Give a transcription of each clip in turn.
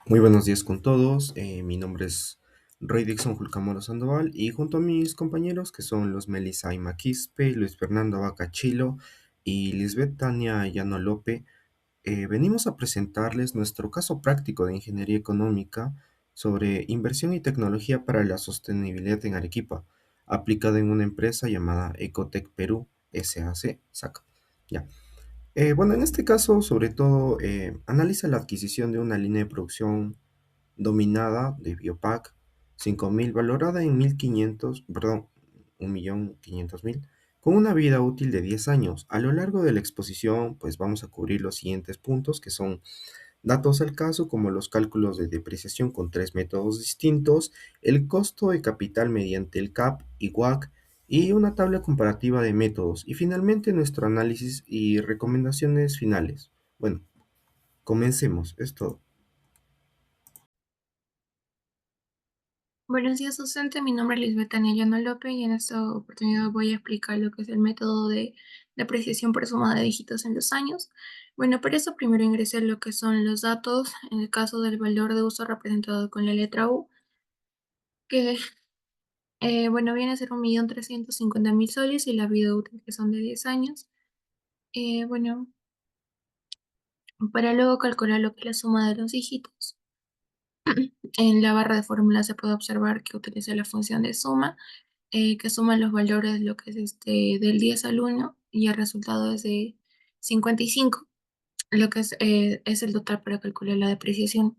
Muy buenos días con todos. Mi nombre es Roy Dixon Julcamoro Sandoval y junto a mis compañeros que son los Melissa Ima Quispe, Luis Fernando Abacachilo y Lisbeth Tania Llano Lope, venimos a presentarles nuestro caso práctico de ingeniería económica sobre inversión y tecnología para la sostenibilidad en Arequipa, aplicada en una empresa llamada Ecotec Perú SAC, SAC. Ya. Bueno, en este caso, sobre todo, analiza la adquisición de una línea de producción dominada de Biopac 5000 valorada en 1500, perdón, 1.500.000, con una vida útil de 10 años. A lo largo de la exposición, pues vamos a cubrir los siguientes puntos, que son datos al caso, como los cálculos de depreciación con tres métodos distintos, el costo de capital mediante el CAP y WACC, y una tabla comparativa de métodos, y finalmente nuestro análisis y recomendaciones finales. Bueno, comencemos, es todo. Buenos días, docente. Mi nombre es Lisbeth Tania Llano López y en esta oportunidad voy a explicar lo que es el método de depreciación por suma de dígitos en los años. Bueno, para eso primero ingresé lo que son los datos en el caso del valor de uso representado con la letra U, que bueno, viene a ser 1.350.000 soles y la vida útil que son de 10 años. Bueno, para luego calcular lo que es la suma de los dígitos. En la barra de fórmula se puede observar que utiliza la función de suma que suma los valores lo que es del 10 al 1 y el resultado es de 55, lo que es el total para calcular la depreciación.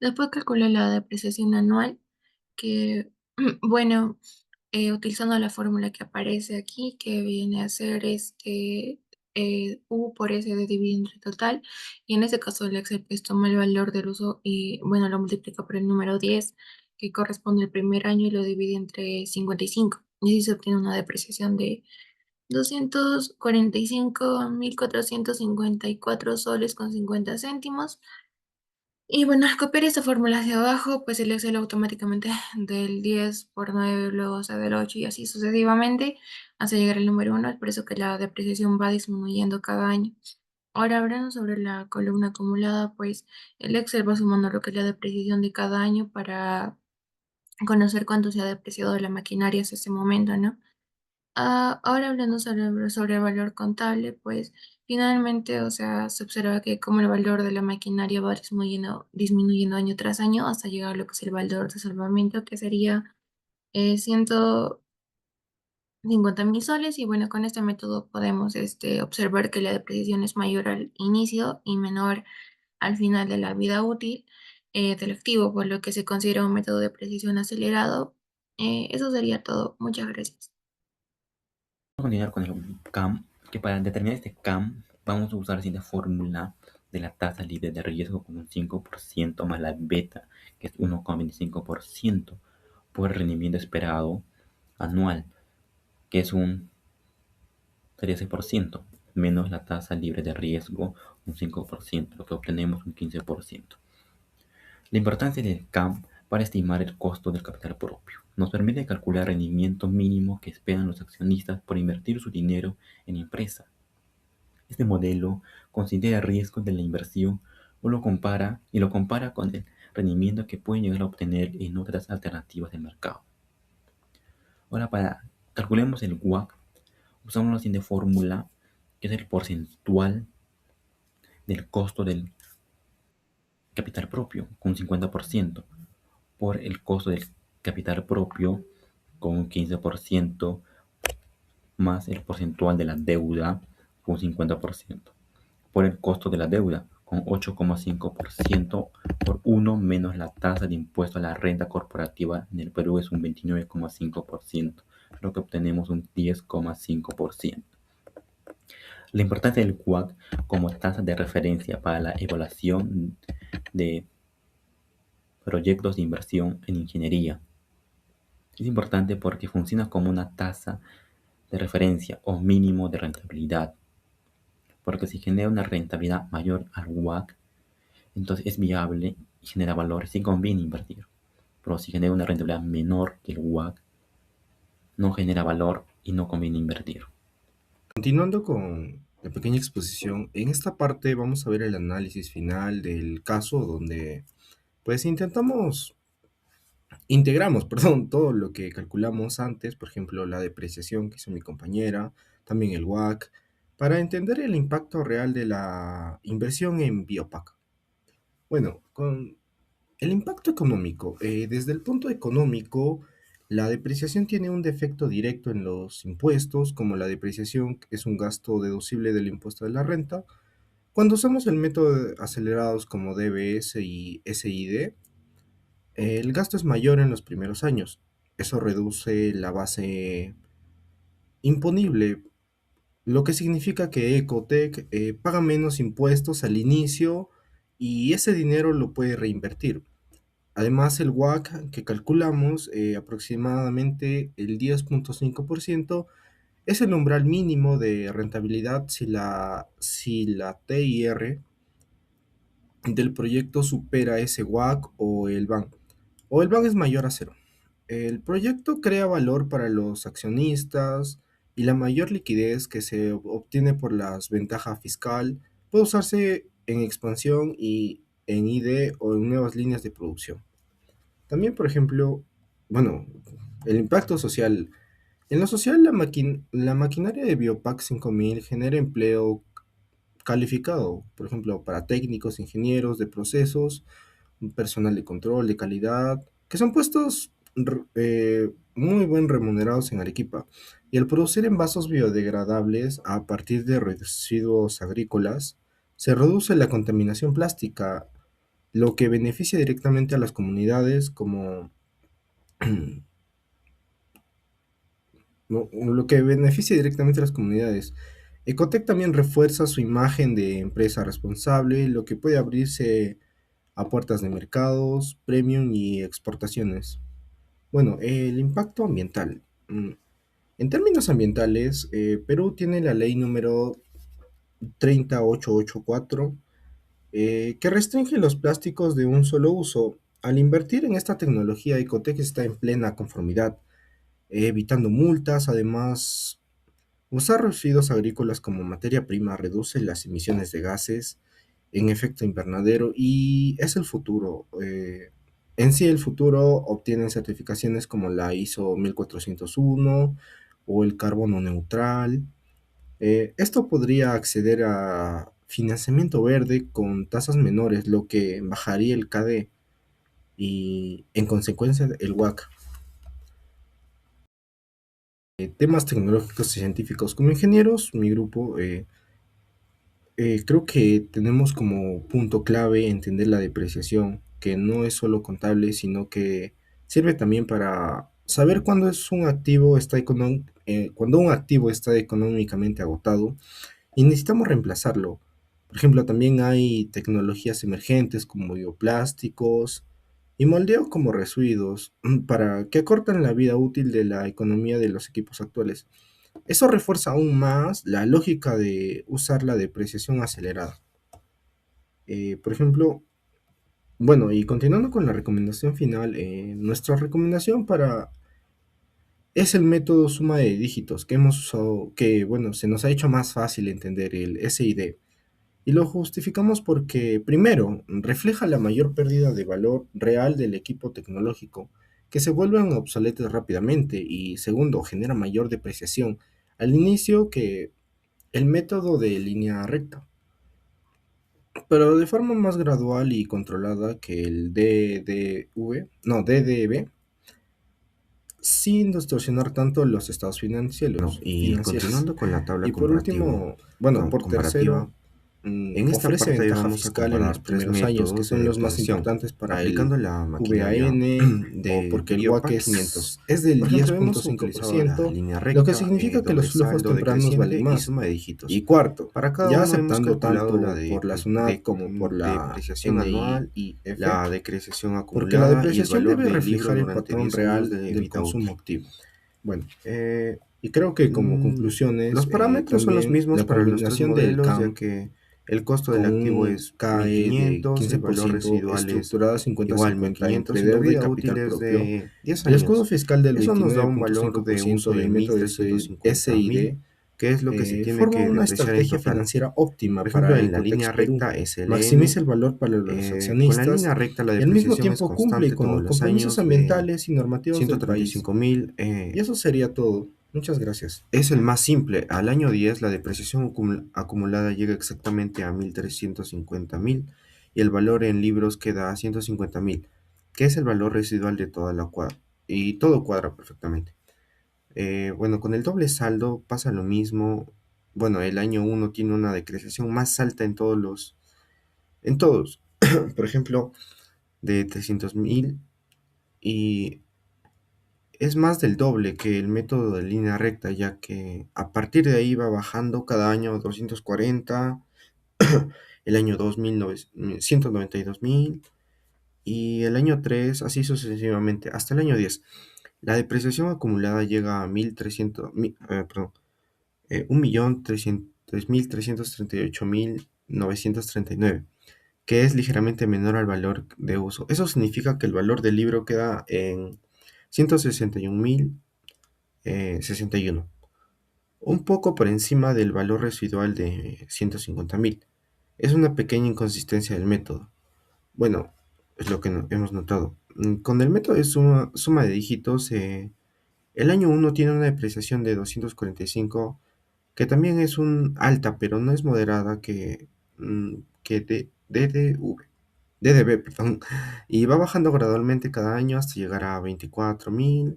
Después calcula la depreciación anual, que, bueno, utilizando la fórmula que aparece aquí, que viene a ser U por S de dividido entre total, y en este caso el Excel pues toma el valor del uso y, bueno, lo multiplica por el número 10, que corresponde al primer año, y lo divide entre 55, y así se obtiene una depreciación de 245.454 soles con 50 céntimos. Y bueno, al copiar esta fórmula hacia abajo, pues el Excel automáticamente del 10 por 9 luego, o sea, del 8 y así sucesivamente hasta llegar al número uno. Es por eso que la depreciación va disminuyendo cada año. Ahora hablando sobre la columna acumulada, pues el Excel va sumando lo que es la depreciación de cada año para conocer cuánto se ha depreciado la maquinaria hasta ese momento, ¿no? Ahora hablando sobre el valor contable, pues finalmente, o sea, se observa que como el valor de la maquinaria va disminuyendo año tras año hasta llegar a lo que es el valor de salvamento, que sería 150.000 soles. Y bueno, con este método podemos observar que la depreciación es mayor al inicio y menor al final de la vida útil del activo, por lo que se considera un método de precisión acelerado. Eso sería todo. Muchas gracias. Vamos a continuar con el CAM, que para determinar este CAM vamos a usar la siguiente fórmula de la tasa libre de riesgo con un 5% más la beta, que es 1,25% por el rendimiento esperado anual, que es un 13%, menos la tasa libre de riesgo, un 5%, lo que obtenemos un 15%. La importancia del CAM para estimar el costo del capital propio nos permite calcular el rendimiento mínimo que esperan los accionistas por invertir su dinero en la empresa. Este modelo considera el riesgo de la inversión lo compara con el rendimiento que pueden llegar a obtener en otras alternativas del mercado. Ahora, para calculemos el WACC, usamos la siguiente fórmula, que es el porcentual del costo del capital propio con un 50% por el costo del capital propio con un 15% más el porcentual de la deuda con un 50% por el costo de la deuda con 8,5% por 1 menos la tasa de impuesto a la renta corporativa en el Perú es un 29,5%, lo que obtenemos un 10,5%. La importancia del WACC como tasa de referencia para la evaluación de proyectos de inversión en ingeniería es importante porque funciona como una tasa de referencia o mínimo de rentabilidad, porque si genera una rentabilidad mayor al WACC, entonces es viable y genera valor, sí conviene invertir. Pero si genera una rentabilidad menor que el WACC, no genera valor y no conviene invertir. Continuando con la pequeña exposición. En esta parte vamos a ver el análisis final del caso donde pues integramos, perdón, todo lo que calculamos antes, por ejemplo, la depreciación que hizo mi compañera, también el WACC, para entender el impacto real de la inversión en Biopac. Bueno, con el impacto económico. Desde el punto económico, la depreciación tiene un defecto directo en los impuestos, como la depreciación es un gasto deducible del impuesto de la renta. Cuando usamos el método de acelerados como DBS y SID, el gasto es mayor en los primeros años. Eso reduce la base imponible, lo que significa que Ecotec paga menos impuestos al inicio y ese dinero lo puede reinvertir. Además, el WACC que calculamos, aproximadamente el 10,5%, es el umbral mínimo de rentabilidad si la TIR del proyecto supera ese WACC o el BAN es mayor a cero. El proyecto crea valor para los accionistas y la mayor liquidez que se obtiene por las ventajas fiscal puede usarse en expansión y en ID o en nuevas líneas de producción. También, por ejemplo, bueno, el impacto social. En lo social, la maquinaria de Biopac 5000 genera empleo calificado, por ejemplo, para técnicos, ingenieros de procesos, personal de control, de calidad, que son puestos muy bien remunerados en Arequipa. Y al producir envases biodegradables a partir de residuos agrícolas, se reduce la contaminación plástica, lo que beneficia directamente a las comunidades como lo que beneficia directamente a las comunidades. Ecotec también refuerza su imagen de empresa responsable, lo que puede abrirse a puertas de mercados, premium y exportaciones. Bueno, el impacto ambiental. En términos ambientales, Perú tiene la ley número 30884 que restringe los plásticos de un solo uso. Al invertir en esta tecnología, Ecotec está en plena conformidad, evitando multas. Además, usar residuos agrícolas como materia prima reduce las emisiones de gases en efecto invernadero y es el futuro. En sí, el futuro obtienen certificaciones como la ISO 1401 o el carbono neutral. Esto podría acceder a financiamiento verde con tasas menores, lo que bajaría el KD y en consecuencia el WACC. Temas tecnológicos y científicos. Como ingenieros, mi grupo, creo que tenemos como punto clave entender la depreciación, que no es solo contable, sino que sirve también para saber cuando un activo está económicamente agotado y necesitamos reemplazarlo. Por ejemplo, también hay tecnologías emergentes como bioplásticos y moldeo como residuos para que acortan la vida útil de la economía de los equipos actuales. Eso refuerza aún más la lógica de usar la depreciación acelerada. Por ejemplo, bueno, y continuando con la recomendación final, nuestra recomendación es el método suma de dígitos que hemos usado, que bueno, se nos ha hecho más fácil entender el SID. Y lo justificamos porque, primero, refleja la mayor pérdida de valor real del equipo tecnológico, que se vuelven obsoletos rápidamente, y segundo, genera mayor depreciación al inicio que el método de línea recta, pero de forma más gradual y controlada que el DDV, sin distorsionar tanto los estados financieros. Y continuando con la tabla por último, bueno, por tercero, en esta ofrece parte ventaja fiscal en los primeros años, que son los más importantes para aplicando la maquinaria o porque el WACC es del 10,5%, lo que significa que los flujos tempranos valen más. Y cuarto, ya aceptando tanto por la SUNAT como por la depreciación anual y la depreciación acumulada, porque la depreciación debe reflejar el patrón real del consumo activo. Bueno, y creo que como conclusiones, los parámetros son los mismos para la combinación del CAM, ya que el costo del activo es CAE de 15%, estructurada 50-50 entre deuda y capital propio. El escudo fiscal del 29,5% del método SID ¿Qué es lo que se tiene Forma que una depreciar en estrategia total? financiera óptima Por ejemplo, para en el la línea Coltex Perú. recta SLN, Maximiza el valor para los con la línea accionistas recta la y al mismo depreciación es tiempo cumple constante con todos los los compromisos años de ambientales y normativos del país. 135.000. Y eso sería todo. Muchas gracias. Es el más simple. Al año 10 la depreciación acumulada llega exactamente a 1.350.000 y el valor en libros queda a 150.000, que es el valor residual de toda la cuadra. Y todo cuadra perfectamente. Bueno, con el doble saldo pasa lo mismo. Bueno, el año uno tiene una depreciación más alta en en todos. Por ejemplo, de 300.000 y es más del doble que el método de línea recta, ya que a partir de ahí va bajando cada año 240, el año 2 192.000 y el año 3 así sucesivamente, hasta el año 10. La depreciación acumulada llega a 1.338.939, que es ligeramente menor al valor de uso. Eso significa que el valor del libro queda en 161.061, un poco por encima del valor residual de 150.000. Es una pequeña inconsistencia del método. Bueno, es lo que hemos notado. Con el método de suma de dígitos, el año uno tiene una depreciación de 245, que también es un alta, pero no es moderada que DDB, perdón, y va bajando gradualmente cada año hasta llegar a 24.000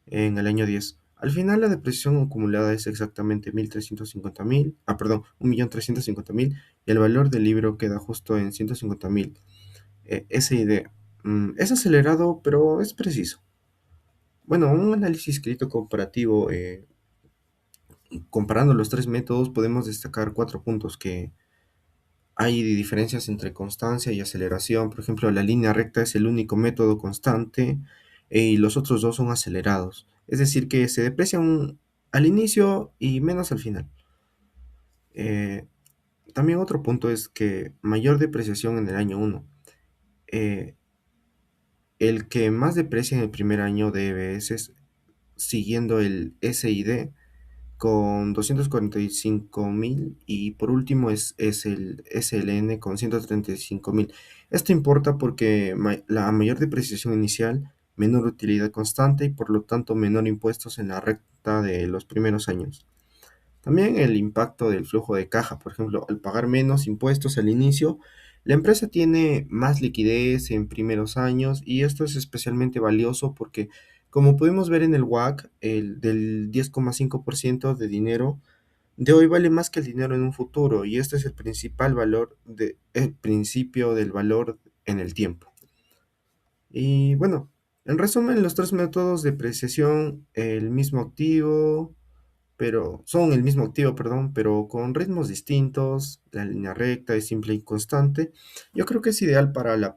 en el año 10. Al final la depreciación acumulada es exactamente 1.350.000, perdón, 1.350.000 y el valor del libro queda justo en 150.000. SID es acelerado, pero es preciso. Bueno, un análisis crítico comparativo, comparando los tres métodos, podemos destacar 4 puntos: que hay diferencias entre constancia y aceleración. Por ejemplo, la línea recta es el único método constante y los otros dos son acelerados. Es decir, que se deprecian al inicio y menos al final. Eh, También otro punto es que mayor depreciación en el año uno. Eh, el que más deprecia en el primer año de EBS, siguiendo el SID con 245.000 y por último es el SLN con 135.000. Esto importa porque la mayor depreciación inicial, menor utilidad constante y por lo tanto menor impuestos en la recta de los primeros años. También el impacto del flujo de caja, por ejemplo, al pagar menos impuestos al inicio, la empresa tiene más liquidez en primeros años y esto es especialmente valioso porque, como pudimos ver en el WACC, el del 10,5% de dinero de hoy vale más que el dinero en un futuro y este es el principal valor el principio del valor en el tiempo. Y bueno, en resumen, los tres métodos de depreciación, el mismo activo, pero son el mismo activo, perdón, pero con ritmos distintos. La línea recta es simple y constante. Yo creo que es ideal para la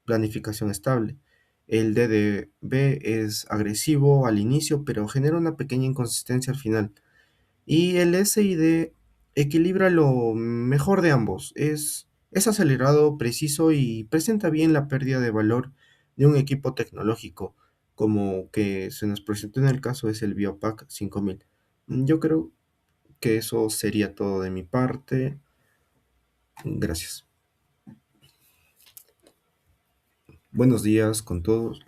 planificación estable. El DDB es agresivo al inicio, pero genera una pequeña inconsistencia al final. Y el SID equilibra lo mejor de ambos. Es acelerado, preciso y presenta bien la pérdida de valor de un equipo tecnológico, como que se nos presentó en el caso es el Biopack 5000. Yo creo que eso sería todo de mi parte. Gracias. Buenos días con todos.